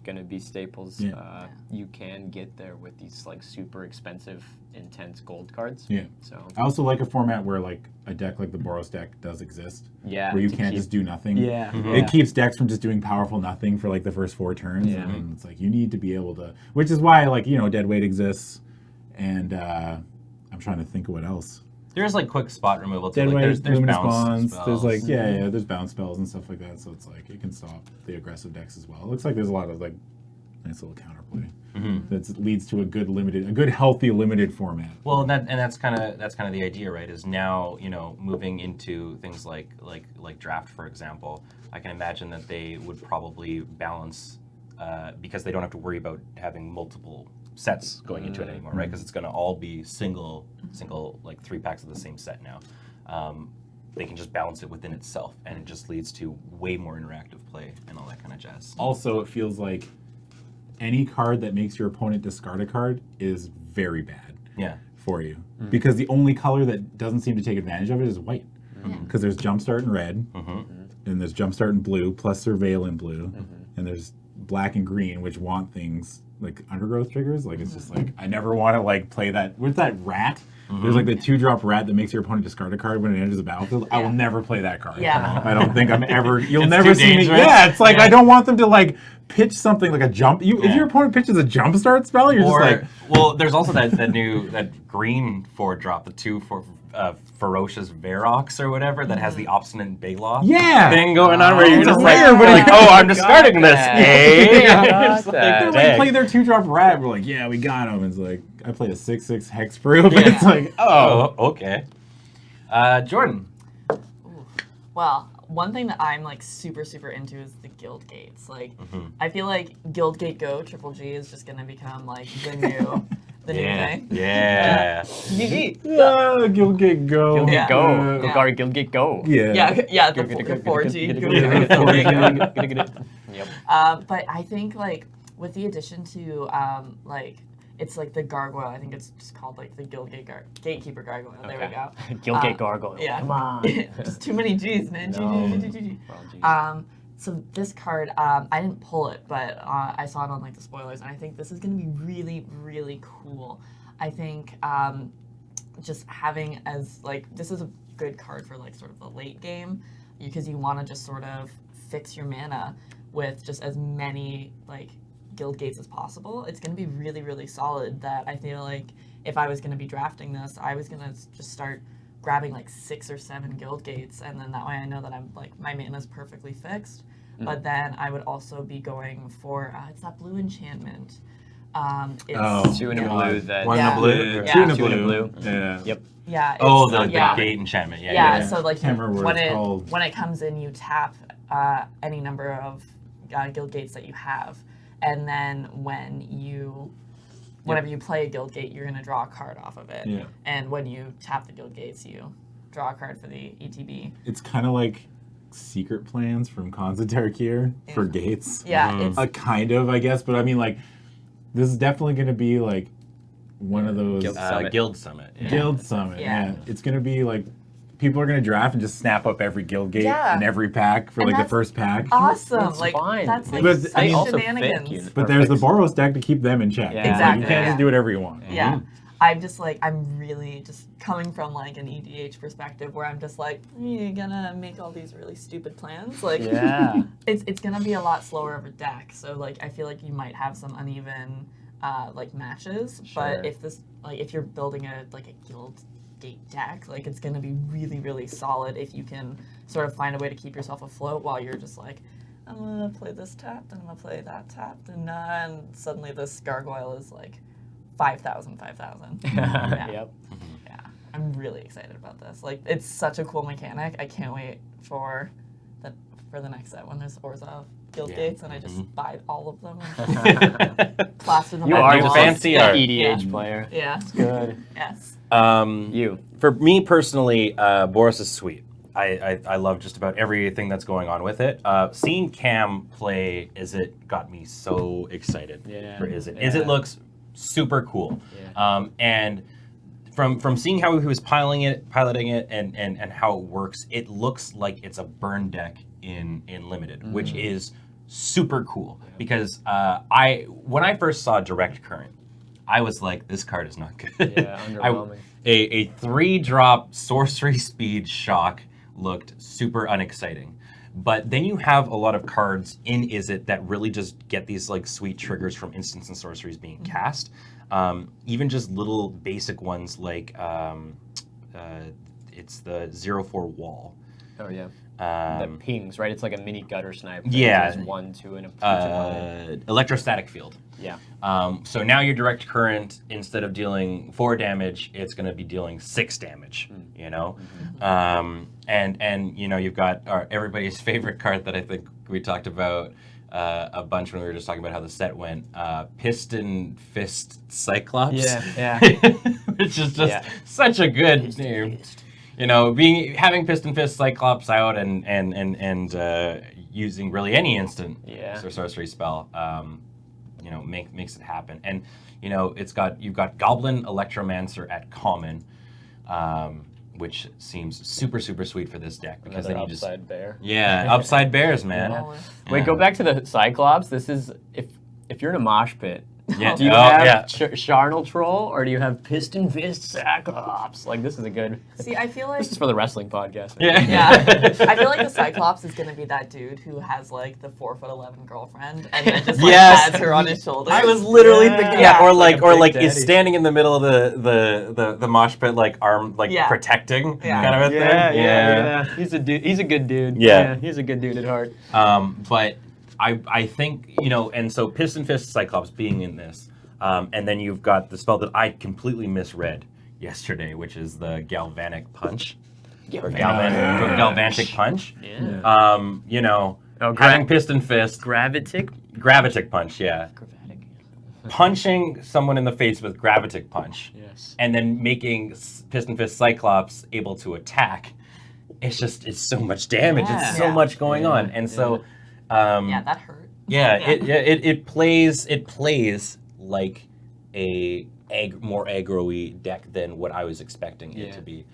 going to be staples, Yeah. you can get there with these like super expensive, intense gold cards. Yeah. So I also like a format where like a deck like the Boros deck does exist. yeah, Where you to can't keep- just do nothing. Yeah. It keeps decks from just doing powerful nothing for like the first 4 turns. Yeah. And then it's like you need to be able to, which is why like, dead weight exists. And I'm trying to think of what else. There's like quick spot removal too. Dead Like, weight, there's luminous bounce bonds. spells. There's like there's bounce spells and stuff like that. So it's like it can stop the aggressive decks as well. It looks like there's a lot of like nice little counterplay that leads to a good healthy limited format. Well, and that's kind of the idea, right? Is now moving into things like draft, for example. I can imagine that they would probably balance because they don't have to worry about having multiple sets going into it anymore, right? Because it's going to all be single like 3 packs of the same set now. They can just balance it within itself, and it just leads to way more interactive play and all that kind of jazz. Also, it feels like any card that makes your opponent discard a card is very bad Yeah. for you. Because the only color that doesn't seem to take advantage of it is white. Because there's Jumpstart in red, and there's Jumpstart in blue, plus Surveil in blue, and there's black and green, which want things like Undergrowth triggers. Like, it's just like, I never want to like play that. With that rat, there's like the 2-drop rat that makes your opponent discard a card when it enters the battlefield. I will never play that card. Yeah. I don't think I'm ever, you'll It's never too see me. dangerous. Yeah, it's like, Yeah. I don't want them to like pitch something like a jump. If your opponent pitches a Jumpstart spell, you're Or, just like, well, there's also that green 4-drop, the 2 for Ferocious Verox or whatever that has the Obstinate Baloth yeah. thing going on where you're It's just rare, like, but like, it- oh, I'm discarding this, that. eh? Got It's like, that. They like dang. play their 2-drop rat. We're like, yeah, we got him. It's like, I played a 6/6 hexproof. Yeah. It's like, oh. Oh, okay. Jordynne. Well, one thing that I'm like super into is the guild gates. Like, I feel like Guild Gate Go Triple G is just gonna become like the new thing. Yeah. GG. Yeah, Guildgate Go. Guildgate Yeah. Go. Yeah. Golgari Guildgate Go. Yeah, the 4G. Yep. But I think like with the addition to like it's like the gargoyle. I think it's just called like the Guildgate Gatekeeper Gargoyle. There we go. Guildgate Gargoyle. Yeah. Come on. Just too many G's, man. No. G. Well, geez. So this card, I didn't pull it, but I saw it on like the spoilers, and I think this is going to be really cool. I think just having as like this is a good card for like sort of the late game because you want to just sort of fix your mana with just as many like guild gates as possible. It's going to be really solid. That I feel like if I was going to be drafting this, I was going to just start grabbing like 6 or 7 guild gates, and then that way I know that I'm like my mana's perfectly fixed. But then I would also be going for it's that blue enchantment. It's, 2 in a yeah. blue. That One in a blue? Yeah. 2 in a 2 in a blue. blue. Yeah. Yep. Yeah. Oh, it's- the yeah. gate enchantment. Yeah, Yeah. so like Can't remember what it's called. when it comes in, you tap any number of guild gates that you have, and then whenever you play a guild gate, you're gonna draw a card off of it. Yeah. And when you tap the guild gates, you draw a card for the ETB. It's kind of like secret plans from Khans of Tarkir for Yeah. gates. Yeah, it's Kind of, I guess. But I mean, like, this is definitely going to be like one of those Guild Summit. Guild Summit. Yeah. Guild Summit. Yeah. Yeah. It's going to be like people are going to draft and just snap up every guild gate Yeah. in every pack for And like the that's first pack. awesome. That's like fine. that's like But such I mean, also shenanigans. fake you. But there's the Boros deck to keep them in check. Yeah. It's like, Exactly, you can't yeah. just do whatever you want. Yeah. I'm just like, I'm really just coming from like an EDH perspective where I'm just like, you're gonna make all these really stupid plans. Like, Yeah. it's gonna be a lot slower of a deck. So like, I feel like you might have some uneven like matches. Sure. But if you're building a guild gate deck, like it's gonna be really solid if you can sort of find a way to keep yourself afloat while you're just like, I'm gonna play this tapped, and I'm gonna play that tapped, and suddenly this gargoyle is like 5,000. Yeah. Yep. Yeah, I'm really excited about this. Like, it's such a cool mechanic. I can't wait for the next set when there's Orzhov guild gates, and I just buy all of them and plaster them. You on are my your walls. fancy art. EDH player. Yeah. Good. Yes. You. For me personally, Boros is sweet. I love just about everything that's going on with it. Seeing Cam play Izzet got me so excited for Izzet. Yeah. Izzet looks super cool. Yeah. And from seeing how he was piloting it and how it works, it looks like it's a burn deck in Limited, which is super cool. Because when I first saw Direct Current, I was like, this card is not good. Yeah, underwhelming. A 3-drop sorcery speed shock looked super unexciting. But then you have a lot of cards in Izzet that really just get these like sweet triggers from instants and sorceries being cast. Even just little basic ones like it's the 0/4 wall. Oh yeah. The pings, right? It's like a mini gutter snipe. Yeah. It has 1, 2, and a Electrostatic field. Yeah. So now your direct current, instead of dealing 4 damage, it's going to be dealing 6 damage. You know, and you know you've got everybody's favorite card that I think we talked about a bunch when we were just talking about how the set went. Piston Fist Cyclops. Yeah. Which is just such a good name. You know, having Piston Fist Cyclops out and using really any instant or sorcery spell, you know, makes it happen. And you know, you've got Goblin Electromancer at common, which seems super sweet for this deck because Another then you upside bear. Yeah, upside bears, man. Always. Wait, go back to the Cyclops. This is if you're in a mosh pit. Yeah. Do you have Charnel Troll or do you have Piston Fist Cyclops? Like, this is a good. See, I feel like This is for the wrestling podcast. yeah. I feel like the Cyclops is gonna be that dude who has like the 4'11" girlfriend and then just like has her on his shoulder. I was literally thinking that, or like like a big is daddy. standing in the middle of the mosh pit, like arm protecting kind of a thing. Yeah. He's a dude. He's a good dude. Yeah. He's a good dude at heart. But I think, you know, and so Piston Fist Cyclops being in this, and then you've got the spell that I completely misread yesterday, which is the Galvanic Punch. Or Galvanic Punch. Yeah. You know, Oh, having Piston Fist. Gravitic. Gravitic Punch, yeah. Gravatic. Punching someone in the face with Gravitic Punch. Yes. And then making Piston Fist Cyclops able to attack. It's so much damage. Yeah. It's so much going on. And so yeah, that hurt. yeah, it plays like a more aggro-y deck than what I was expecting it to be.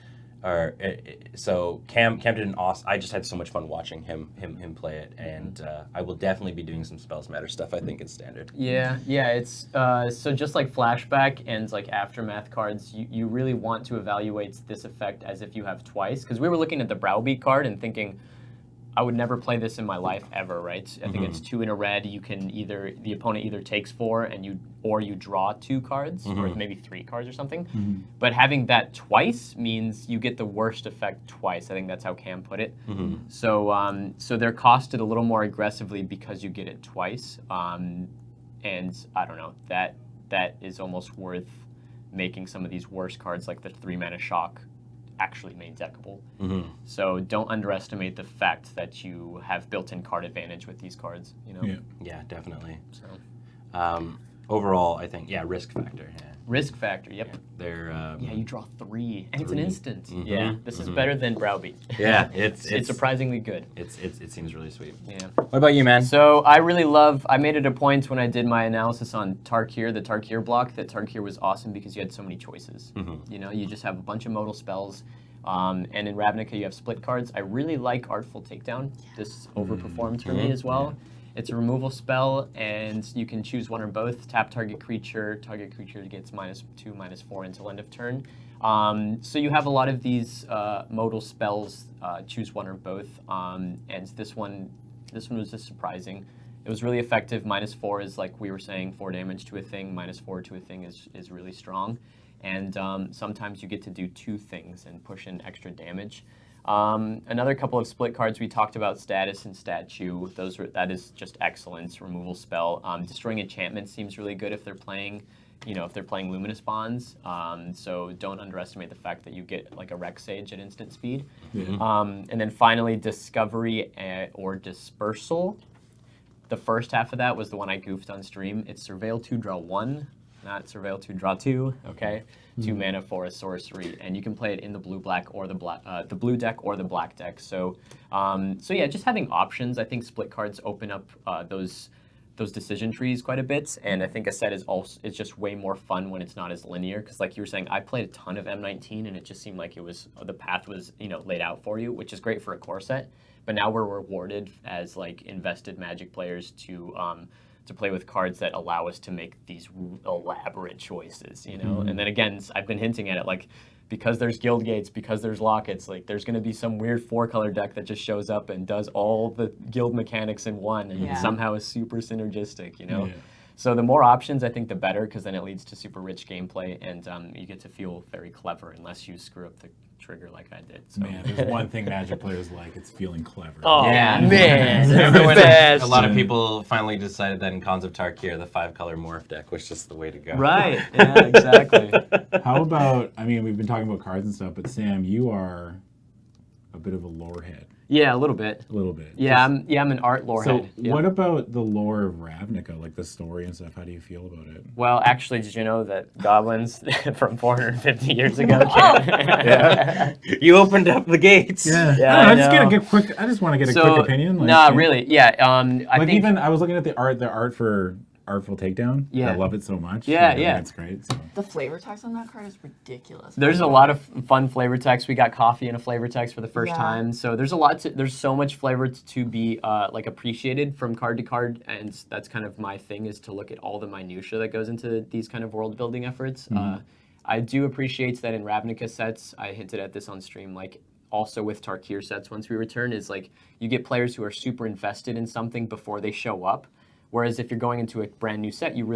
So Cam did an awesome. I just had so much fun watching him play it, and I will definitely be doing some Spells Matter stuff. I think it's standard. Yeah. It's so just like flashback and like aftermath cards, you really want to evaluate this effect as if you have twice. Because we were looking at the Browbeat card and thinking, I would never play this in my life ever, right? I think it's 2 in a red. You can the opponent either takes 4 and you draw 2 cards or maybe 3 cards or something. But having that twice means you get the worst effect twice. I think that's how Cam put it. So so they're costed a little more aggressively because you get it twice. And I don't know, that is almost worth making some of these worse cards like the 3-mana shock actually main deckable. So don't underestimate the fact that you have built-in card advantage with these cards. You know. Yeah, definitely. So Overall, I think risk factor. Yeah. risk factor. Yep. They're You draw 3, and it's an 3. instant. Yeah, this is better than Browbeat. Yeah, it's surprisingly good. It seems really sweet. Yeah. What about you, man? So I made it a point when I did my analysis on Tarkir, the Tarkir block, that Tarkir was awesome because you had so many choices. You know, you just have a bunch of modal spells. And in Ravnica, you have split cards. I really like Artful Takedown. This overperformed for me as well. It's a removal spell, and you can choose one or both. Tap target creature. Target creature gets -2, -4 until end of turn. So you have a lot of these modal spells. Choose one or both. And this one was just surprising. It was really effective. -4 is, like we were saying, 4 damage to a thing. -4 to a thing is really strong. And sometimes you get to do 2 things and push in extra damage. Another couple of split cards we talked about, Status and Statue. That is just excellent removal spell. Destroying enchantments seems really good if they're playing, if they're playing Luminous Bonds. So don't underestimate the fact that you get like a Rex Sage at instant speed. And then finally, Discovery or Dispersal. The first half of that was the one I goofed on stream. It's Surveil 2, draw 1, not Surveil 2, draw 2. Okay, 2 mana for a sorcery, and you can play it in the blue-black or the blue deck or the black deck. So, yeah, just having options. I think split cards open up those decision trees quite a bit, and I think a set is just way more fun when it's not as linear. Because like you were saying, I played a ton of M19, and it just seemed like the path was laid out for you, which is great for a core set. But now we're rewarded as like invested Magic players to play with cards that allow us to make these elaborate choices, And then again, I've been hinting at it, like because there's Guild Gates, because there's Lockets, like there's going to be some weird 4-color deck that just shows up and does all the guild mechanics in one, and somehow is super synergistic, Yeah. So the more options, I think, the better, because then it leads to super rich gameplay, and you get to feel very clever unless you screw up the trigger like I did. So. Man, there's one thing Magic players like, it's feeling clever. Oh, yeah, man. A lot of people finally decided that in Cons of Tarkir, the 5-color morph deck was just the way to go. Right, yeah, exactly. How about, we've been talking about cards and stuff, but Sam, you are a bit of a lore head. Yeah, a little bit. A little bit. Yeah, I'm an art lore head. So what about the lore of Ravnica, like the story and stuff? How do you feel about it? Well, actually, did you know that goblins from 450 years ago Yeah. You opened up the gates. Yeah. I I just want to get a quick opinion. Really. Yeah. I think I was looking at the art for Artful Takedown. Yeah. I love it so much. Yeah, I think it's great. So. The flavor text on that card is ridiculous. There's a lot of fun flavor text. We got coffee in a flavor text for the first time. So there's there's so much flavor to be appreciated from card to card, and that's kind of my thing, is to look at all the minutia that goes into these kind of world building efforts. I do appreciate that in Ravnica sets. I hinted at this on stream, like also with Tarkir sets once we return, is like you get players who are super invested in something before they show up. Whereas if you're going into a brand new set, you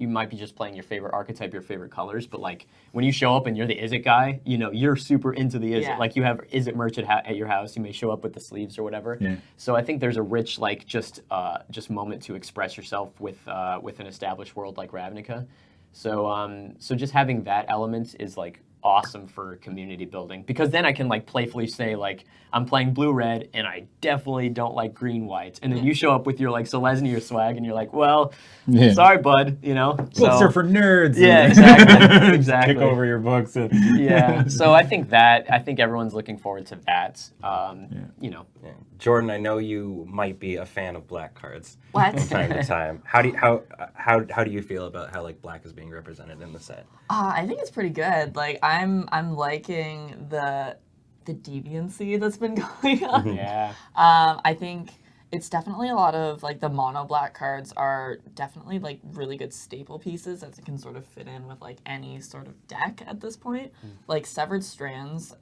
might be just playing your favorite archetype, your favorite colors. But like when you show up and you're the Izzet guy, you're super into the Izzet. Yeah. Like you have Izzet merch at your house. You may show up with the sleeves or whatever. Yeah. So I think there's a rich just moment to express yourself with an established world like Ravnica. So just having that element is like awesome for community building, because then I can like playfully say like I'm playing blue-red and I definitely don't like green-white, and then you show up with your like Selesnya swag and you're like, well, sorry bud, Books are for nerds. Yeah, exactly. Kick over your books. Yeah, so I think everyone's looking forward to that. Yeah. Jordynne, I know you might be a fan of black cards. What? From time to time. How do you feel about how like black is being represented in the set? I think it's pretty good. Like I'm liking the deviancy that's been going on. Yeah. I think it's definitely a lot of like the mono black cards are definitely like really good staple pieces that can sort of fit in with like any sort of deck at this point. Like Severed Strands,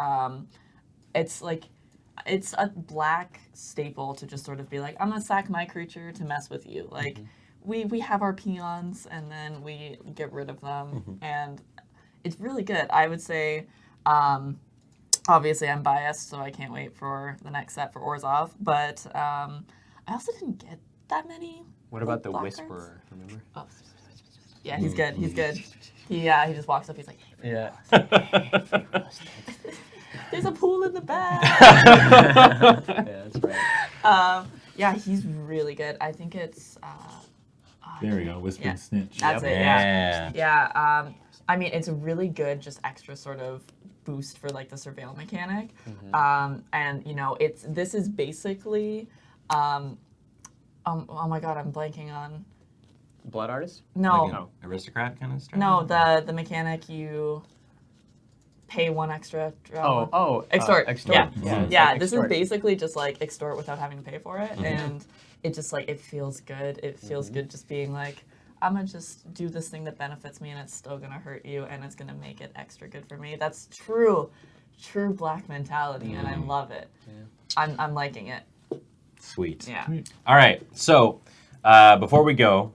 it's a black staple to just sort of be like, I'm gonna sack my creature to mess with you. Like we have our peons and then we get rid of them, and it's really good. I would say, obviously I'm biased, so I can't wait for the next set for Orzhov, but I also didn't get that many. What about the black Whisperer? cards. Remember? Oh, yeah, he's good. He's good. He just walks up. He's like, hey, Yeah. there's a pool in the back. Yeah, that's right. Yeah, he's really good. I think it's. There we go. Whispered Snitch. That's it. Yeah. Yeah. I mean, it's a really good, just extra sort of boost for like the surveil mechanic. And this is basically. Oh my God, I'm blanking on. Blood Artist? No. Like an aristocrat kind of strategy? No, the mechanic you pay one extra. Extort. Extort. Yeah. This is basically just like extort without having to pay for it, and it just like it feels good. It feels good just being like, I'm gonna just do this thing that benefits me, and it's still gonna hurt you, and it's gonna make it extra good for me. That's true black mentality, and I love it. Yeah. I'm liking it. Sweet. Yeah. All right. So before we go,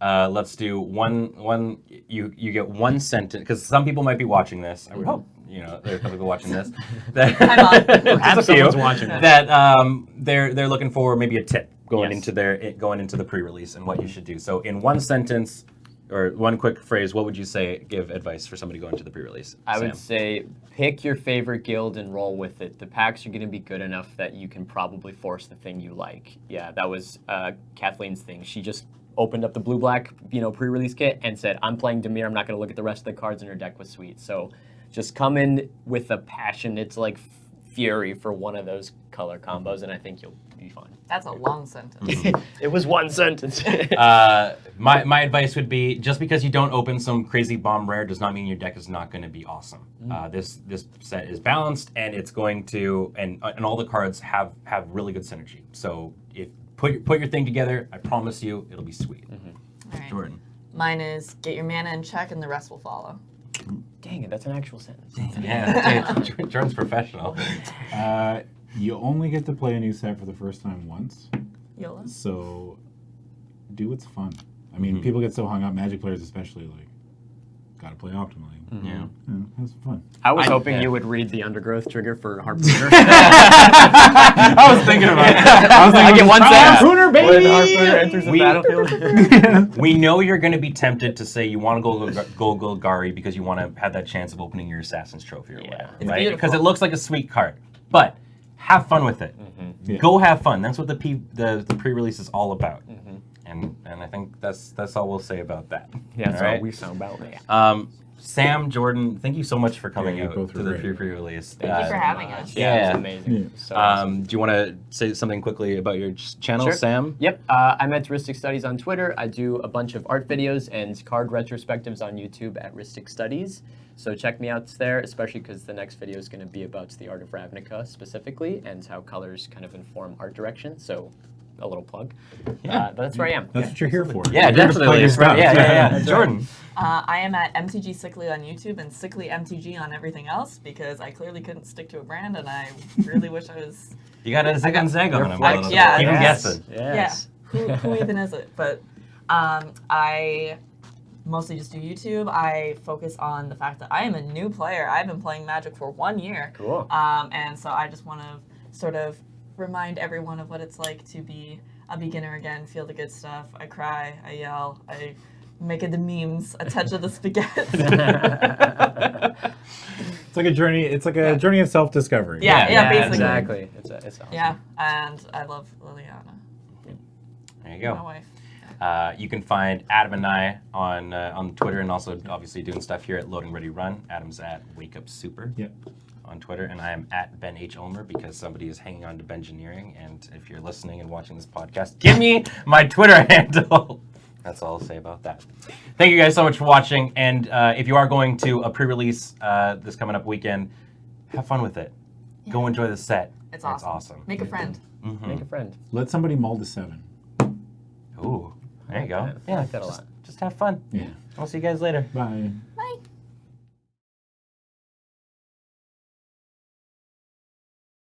let's do one. You get one sentence, because some people might be watching this. I would hope you know, there are a couple people watching this. That I'm on. Someone's watching this. That they're looking for maybe a tip going Yes. into the pre-release and what you should do. So in one sentence or one quick phrase, what would you say? Give advice for somebody going to the pre-release. I would Sam? say pick your favorite guild and roll with it. The packs are going to be good enough that you can probably force the thing you like. Yeah, that was Kathleen's thing. She just opened up the blue-black, pre-release kit and said, "I'm playing Dimir. I'm not going to look at the rest of the cards in her deck was sweet." So just come in with a passion. It's like fury for one of those color combos, and I think you'll be fine. That's a long sentence. It was one sentence. My advice would be, just because you don't open some crazy bomb rare does not mean your deck is not going to be awesome. This set is balanced, and it's going to, and all the cards have really good synergy. So if put your thing together, I promise you it'll be sweet. All right. Jordynne. Mine is get your mana in check and the rest will follow. Dang it, that's an actual sentence. Yeah, Jordynne's professional. You only get to play a new set for the first time once, YOLO. so do what's fun. I mean, people get so hung up, Magic players especially, like, gotta play optimally. Yeah. Have some fun. I was hoping you would read the Undergrowth trigger for Harpooner. I was thinking about it. I was like, I get one sentence. Harpooner, baby! When Harpooner enters the battlefield. We know you're going to be tempted to say you want to go Golgari because you want to have that chance of opening your Assassin's Trophy or whatever, It's right? beautiful. Because it looks like a sweet card. But have fun with it. Yeah. Go have fun. That's what the pre-release is all about. And I think that's all we'll say about that. Yeah, that's All all right? we sound about. Sam, Jordynne, thank you so much for coming Yeah, you out both to were the great. pre-release. Thank you for having us. Yeah. It's amazing. Yeah. So awesome. Do you want to say something quickly about your channel, Sure. Sam? Yep, I'm at Ristic Studies on Twitter. I do a bunch of art videos and card retrospectives on YouTube at Ristic Studies. So check me out there, especially because the next video is going to be about the art of Ravnica specifically and how colors kind of inform art direction. So a little plug. But that's where I am. That's what you're here for. Yeah, You're here to plug definitely. your stuff. Yeah. Jordynne. I am at MTG Sickly on YouTube and Sickly MTG on everything else because I clearly couldn't stick to a brand and I really wish I was. You got a Zig on Zag on him. flex, yeah. Keep him Yes. guessing. Yes. Yeah. Who even is it? But I mostly just do YouTube. I focus on the fact that I am a new player. I've been playing Magic for 1 year. Cool. And so I just want to sort of remind everyone of what it's like to be a beginner again, feel the good stuff. I cry, I yell, I make it the memes, a touch of the spaghetti. It's like a journey. It's like a journey of self-discovery. Yeah, basically. Exactly. It's awesome. Yeah, and I love Liliana, There you my go. wife. You can find Adam and I on Twitter, and also obviously doing stuff here at LoadingReadyRun. Adam's at Wake Up Super Yep. on Twitter, and I am at Ben H. Ulmer because somebody is hanging on to Bengineering. And if you're listening and watching this podcast, give me my Twitter handle. That's all I'll say about that. Thank you guys so much for watching. And if you are going to a pre-release this coming up weekend, have fun with it. Go enjoy the set. It's awesome. Make a friend. Make a friend. Let somebody mold a 7. Ooh, there you go. I like that a lot. Just have fun. Yeah. I'll see you guys later. Bye.